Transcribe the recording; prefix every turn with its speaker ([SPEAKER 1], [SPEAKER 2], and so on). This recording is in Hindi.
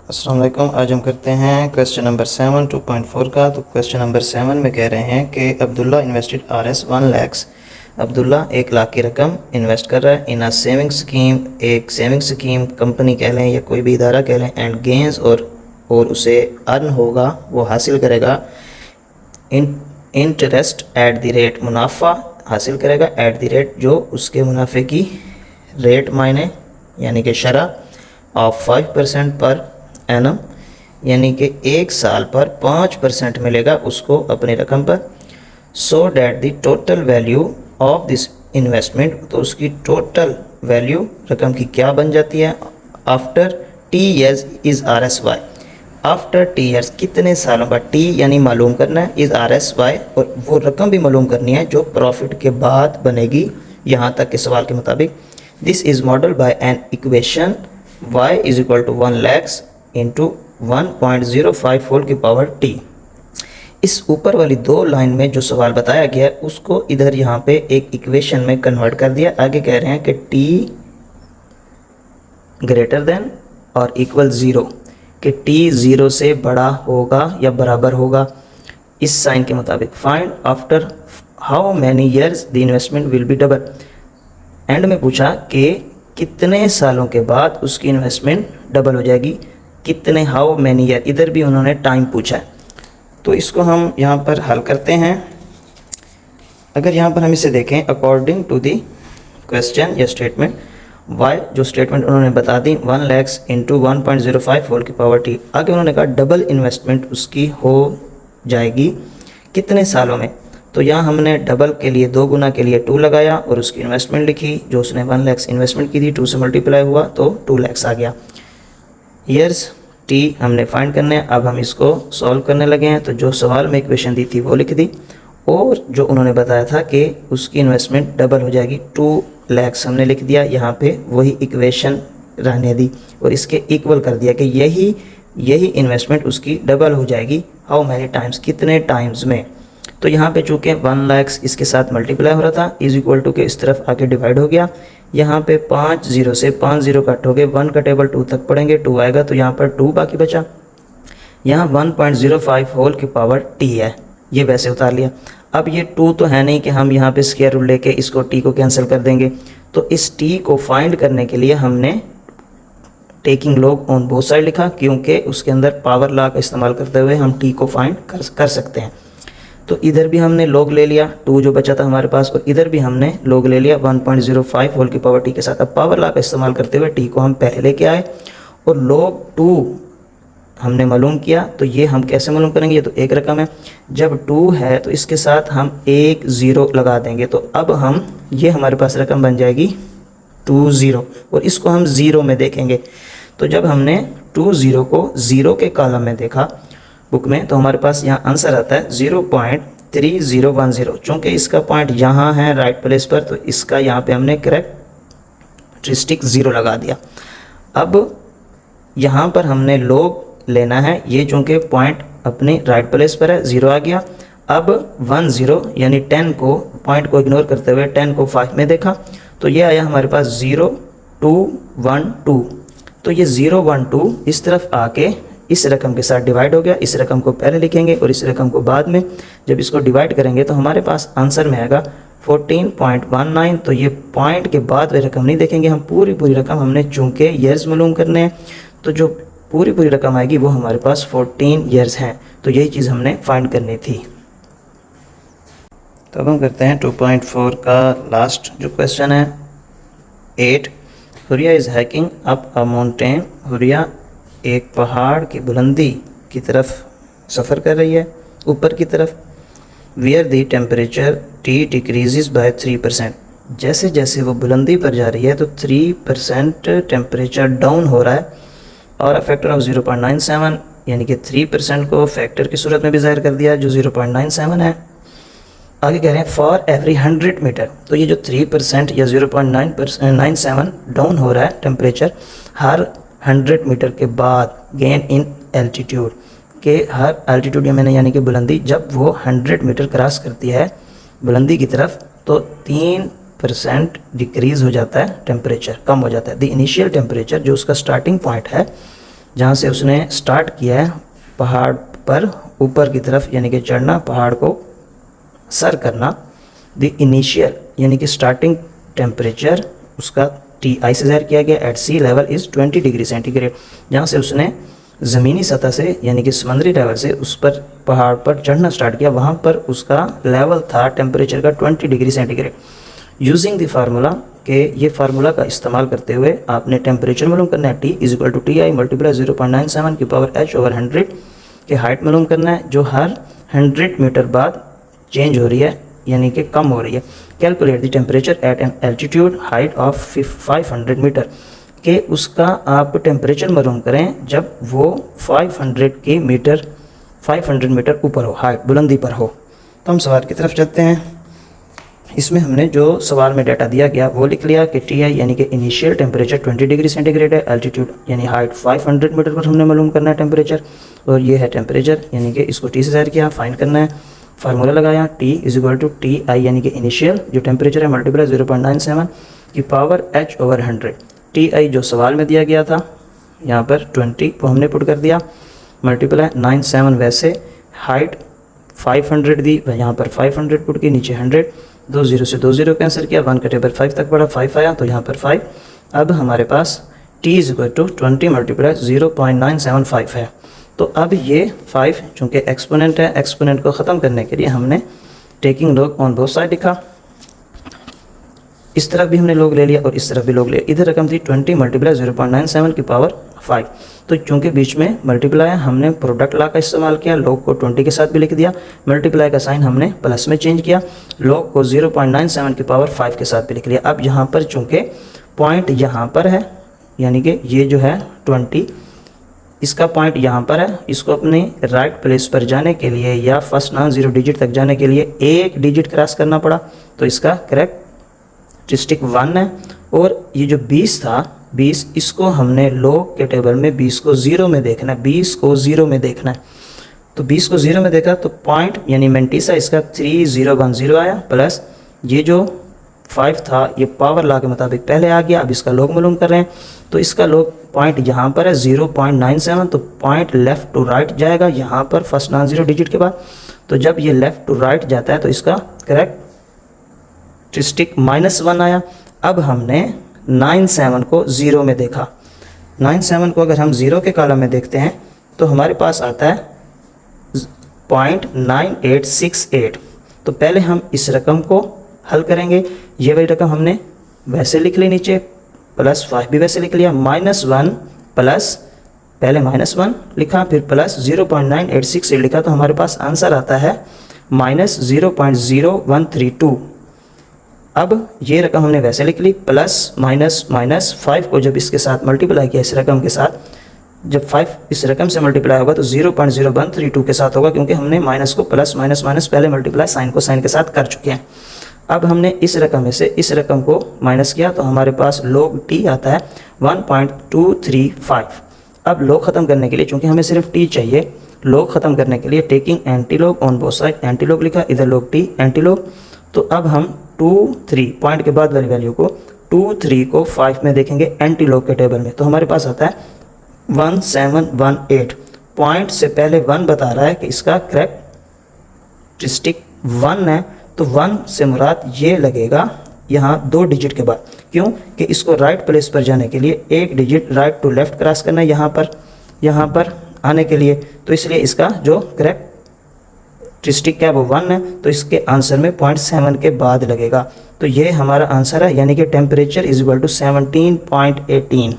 [SPEAKER 1] अस्सलाम वालेकुम। आज हम करते हैं क्वेश्चन नंबर 7 2.4 का। तो क्वेश्चन नंबर 7 में कह रहे हैं कि Abdullah invested RS 1 lakhs। Abdullah 1 lakh की रकम इन्वेस्ट कर रहा है इन अ सेविंग स्कीम, एक सेविंग स्कीम कंपनी कह लें या कोई भी इदारा कह लें, एंड गेंस और उसे अर्न होगा, वो हासिल करेगा इंटरेस्ट एट द रेट, मुनाफा हासिल करेगा एट द रेट, जो उसके मुनाफे की रेट मायने यानी कि शरह ऑफ 5% पर एनम, यानी कि एक साल पर 5% मिलेगा उसको अपनी रकम पर। So that the total value of this investment, तो उसकी टोटल वैल्यू रकम की क्या बन जाती है after T years is RSY। After T years, कितने सालों बाद, टी यानी मालूम करना है, इज़ RSY, और वो रकम भी मालूम करनी है जो प्रॉफिट के बाद बनेगी यहाँ तक के सवाल के मुताबिक। This is model by an equation y is equal to 1 lakhs into 1.05 whole की पावर t। इस ऊपर वाली दो लाइन में जो सवाल बताया गया है उसको इधर यहाँ पे एक इक्वेशन में कन्वर्ट कर दिया। आगे कह रहे हैं कि t ग्रेटर देन और इक्वल 0, कि t 0 से बड़ा होगा या बराबर होगा इस साइन के मुताबिक। Find after how many years the investment will be double. And में पूछा कि कितने सालों के बाद उसकी इन्वेस्टमेंट डबल हो जाएगी, कितने, हाउ मैनी ईयर, इधर भी उन्होंने टाइम पूछा है। तो इसको हम यहाँ पर हल करते हैं। अगर यहाँ पर हम इसे देखें अकॉर्डिंग टू दी क्वेश्चन या स्टेटमेंट, वाई जो स्टेटमेंट उन्होंने बता दी 1 lakhs इंटू 1.05 होल की पावर टी। आगे उन्होंने कहा डबल इन्वेस्टमेंट उसकी हो जाएगी कितने सालों में। तो यहाँ हमने डबल के लिए, 2 गुना के लिए 2 लगाया और उसकी इन्वेस्टमेंट लिखी, जो उसने 1 lakhs इन्वेस्टमेंट की थी 2 से मल्टीप्लाई हुआ तो 2 lakhs आ गया। ईयर्स टी हमने फाइंड करने हैं। अब हम इसको सॉल्व करने लगे हैं। तो जो सवाल में इक्वेशन दी थी वो लिख दी, और जो उन्होंने बताया था कि उसकी इन्वेस्टमेंट डबल हो जाएगी 2 lakhs हमने लिख दिया, यहाँ पे वही इक्वेशन रहने दी और इसके इक्वल कर दिया कि यही इन्वेस्टमेंट उसकी डबल हो जाएगी। हाउ मैनी टाइम्स, कितने टाइम्स में। तो यहाँ पे चूँकि 1 lakhs इसके साथ मल्टीप्लाई हो रहा था, इज इक्वल टू के इस तरफ आके डिवाइड हो गया। यहाँ पे 5 0 से 5 0 कट हो गए, 1 का टेबल 2 तक पढ़ेंगे, 2 आएगा तो यहाँ पर 2 बाकी बचा। यहाँ 1.05 होल की पावर t है, ये वैसे उतार लिया। अब ये 2 तो है नहीं कि हम यहाँ पे स्क्वायर रूट लेके इसको t को कैंसिल कर देंगे। तो इस t को फाइंड करने के लिए हमने taking log on both side लिखा, क्योंकि उसके अंदर पावर लॉ का इस्तेमाल करते हुए हम t को फाइंड कर सकते हैं। तो इधर भी हमने लॉग ले लिया 2 जो बचा था हमारे पास, और इधर भी हमने लॉग ले लिया 1.05 होल की पावर t के साथ। अब पावर लॉ का इस्तेमाल करते हुए t को हम पहले लेके आए और लॉग 2 हमने मालूम किया। तो ये हम कैसे मालूम करेंगे, ये तो एक रकम है, जब 2 है तो इसके साथ हम 1 0 लगा देंगे। तो अब हम, ये हमारे पास रकम बन जाएगी 2 0, और इसको हम 0 में देखेंगे। तो जब हमने 2 0 को 0 के कॉलम में देखा बुक में, तो हमारे पास यहाँ आंसर आता है 0.3010। चूँकि इसका पॉइंट यहाँ है राइट प्लेस पर, तो इसका यहाँ पे हमने करेक्टरिस्टिक 0 लगा दिया। अब यहाँ पर हमने लॉग लेना है, ये चूँकि पॉइंट अपने राइट प्लेस पर है, 0 आ गया। अब 1 0 यानी 10 को, पॉइंट को इग्नोर करते हुए 10 को 5 में देखा, तो ये आया हमारे पास 0 2 1 2। तो ये 0 1 2 इस तरफ आके इस रकम के साथ डिवाइड हो गया। इस रकम को पहले लिखेंगे और इस रकम को बाद में। जब इसको डिवाइड करेंगे तो हमारे पास आंसर में आएगा 14.19। तो ये पॉइंट के बाद वे रकम नहीं देखेंगे, हम पूरी रकम, हमने चूँकि ईयर्स मालूम करने हैं, तो जो पूरी रकम आएगी वो हमारे पास 14 ईयर्स हैं। तो यही चीज़ हमने फाइंड करनी थी। तो अब हम करते हैं 2.4 का लास्ट जो क्वेश्चन है 8। Huriya is hiking up a mountain. Huriya एक पहाड़ की बुलंदी की तरफ सफ़र कर रही है, ऊपर की तरफ। Where the temperature T decreases by 3%। जैसे जैसे वो बुलंदी पर जा रही है तो 3% टेम्परेचर डाउन हो रहा है, और अ फैक्टर ऑफ 0.97, यानी कि 3% को फैक्टर की सूरत में भी ज़ाहिर कर दिया जो 0.97 है। आगे कह रहे हैं फॉर एवरी 100 मीटर। तो ये जो 3% या 0.97 डाउन हो रहा है टेम्परेचर, हर 100 मीटर के बाद गेन इन एल्टीट्यूड, के हर एल्टीट्यूड यानी कि बुलंदी, जब वो 100 मीटर क्रॉस करती है बुलंदी की तरफ, तो 3% डिक्रीज़ हो जाता है, टेम्परेचर कम हो जाता है। द इनिशियल टेम्परेचर, जो उसका स्टार्टिंग पॉइंट है, जहाँ से उसने स्टार्ट किया है पहाड़ पर ऊपर की तरफ यानी कि चढ़ना, पहाड़ को सर करना। द इनिशियल यानी कि स्टार्टिंग टेम्परेचर उसका Ti से ज़ाहिर किया गया at sea level is 20 degree centigrade. जहाँ से उसने ज़मीनी सतह से यानी कि समंदरी लेवल से उस पर पहाड़ पर चढ़ना स्टार्ट किया, वहाँ पर उसका लेवल था टेम्परेचर का 20 degree centigrade. Using the formula के ये फार्मूला का इस्तेमाल करते हुए आपने टेम्परेचर मालूम करना है T is equal to Ti multiply 0.97 की पावर h/100 के हाइट मालूम करना है जो हर 100 मीटर बाद चेंज हो रही है यानी कि कम हो रही है। Calculate the temperature at an altitude height of 500 metre के उसका आप टेम्परेचर मालूम करें जब वो 500 मीटर ऊपर हो, हाइट बुलंदी पर हो। तो हम सवाल की तरफ चलते हैं। इसमें हमने जो सवाल में डाटा दिया गया वो लिख लिया कि Ti यानी कि इनिशियल टेम्परेचर 20 डिग्री सेंटीग्रेड है, एल्टीट्यूड यानी हाइट 500 मीटर पर हमने मालूम करना है टेम्परेचर, और ये है टेम्परेचर यानी कि इसको T से ज़ाहिर किया, फाइंड करना है। फार्मूला लगाया T is equal to Ti यानी कि इनिशियल जो टेम्परेचर है मल्टीप्लाई 0.97 की पावर h/100। Ti जो सवाल में दिया गया था यहाँ पर 20 को हमने पुट कर दिया, मल्टीप्लाई 97 वैसे, हाइट 500 दी, यहाँ पर 500 पुट की, नीचे 100, 2 0 से 2 0 कैंसिल किया, 1 कटे पर 5 तक बढ़ा, 5 आया तो यहाँ पर 5। अब हमारे पास T is equal to 20 multiply 0.975 है। तो अब ये 5 चूँकि एक्सपोनेंट है, एक्सपोनेंट को ख़त्म करने के लिए हमने taking log on both side लिखा। इस तरफ भी हमने लॉग ले लिया और इस तरफ भी लॉग लिया। इधर रकम थी 20 मल्टीप्लाई 0.97 की पावर 5। तो चूँकि बीच में मल्टीप्लाई हमने प्रोडक्ट लॉ का इस्तेमाल किया, लॉग को 20 के साथ भी लिख दिया, मल्टीप्लाई का साइन हमने प्लस में चेंज किया, लॉग को 0.97 की पावर 5 के साथ भी लिख लिया। अब यहाँ पर चूँकि पॉइंट यहाँ पर है यानी कि ये जो है 20 इसका पॉइंट यहाँ पर है, इसको अपने राइट प्लेस पर जाने के लिए या फर्स्ट नॉन जीरो डिजिट तक जाने के लिए एक डिजिट क्रॉस करना पड़ा, तो इसका करेक्टरिस्टिक 1 है। और ये जो 20 था, 20 इसको हमने लॉग के टेबल में 20 को 0 में देखना है, 20 को 0 में देखना है। तो 20 को 0 में देखा तो पॉइंट यानी मेंटिसा इसका 3010 आया, प्लस ये जो 5 था ये पावर लॉ के मुताबिक पहले आ गया। अब इसका लॉग मालूम कर रहे हैं तो इसका लॉग पॉइंट यहाँ पर है 0.97, तो पॉइंट लेफ़्ट टू राइट जाएगा यहाँ पर फर्स्ट नॉन जीरो डिजिट के बाद। तो जब ये लेफ़्ट टू राइट जाता है तो इसका करेक्टरिस्टिक -1 आया। अब हमने 97 को 0 में देखा, 97 को अगर हम 0 के कॉलम में देखते हैं तो हमारे पास आता है 0.9868। तो पहले हम इस रकम को हल करेंगे, ये वही रकम हमने वैसे लिख ली नीचे, +5 भी वैसे लिख लिया, -1 प्लस पहले -1 लिखा फिर प्लस 0.9868 लिखा, तो हमारे पास आंसर आता है -0.0132। अब ये रकम हमने वैसे लिख ली, प्लस -5 को जब इसके साथ मल्टीप्लाई किया इस रकम के साथ, जब 5 इस रकम से मल्टीप्लाई होगा तो 0.0132 के साथ होगा, क्योंकि हमने माइनस को प्लस माइनस पहले मल्टीप्लाई साइन को साइन के साथ कर चुके हैं। अब हमने इस रकम में से इस रकम को माइनस किया तो हमारे पास log t आता है 1.235। अब log ख़त्म करने के लिए, चूँकि हमें सिर्फ t चाहिए, log ख़त्म करने के लिए taking anti log on both side, anti log लिखा, इधर log t एंटी लॉग। तो अब हम 23 पॉइंट के बाद वाली वैल्यू को 23 को 5 में देखेंगे एंटी लॉग के टेबल में, तो हमारे पास आता है 1718। पॉइंट से पहले 1 बता रहा है कि इसका करेक्टरिस्टिक 1 है, तो 1 से मुराद ये लगेगा यहाँ 2 डिजिट के बाद, क्यों कि इसको राइट प्लेस पर जाने के लिए एक digit right to left cross करना है यहाँ पर आने के लिए, तो इसलिए इसका जो करेक्टरिस्टिक क्या है वो 1 है, तो इसके आंसर में 0.7 के बाद लगेगा। तो ये हमारा आंसर है, यानी कि टेम्परेचर इज इक्वल टू 17.18।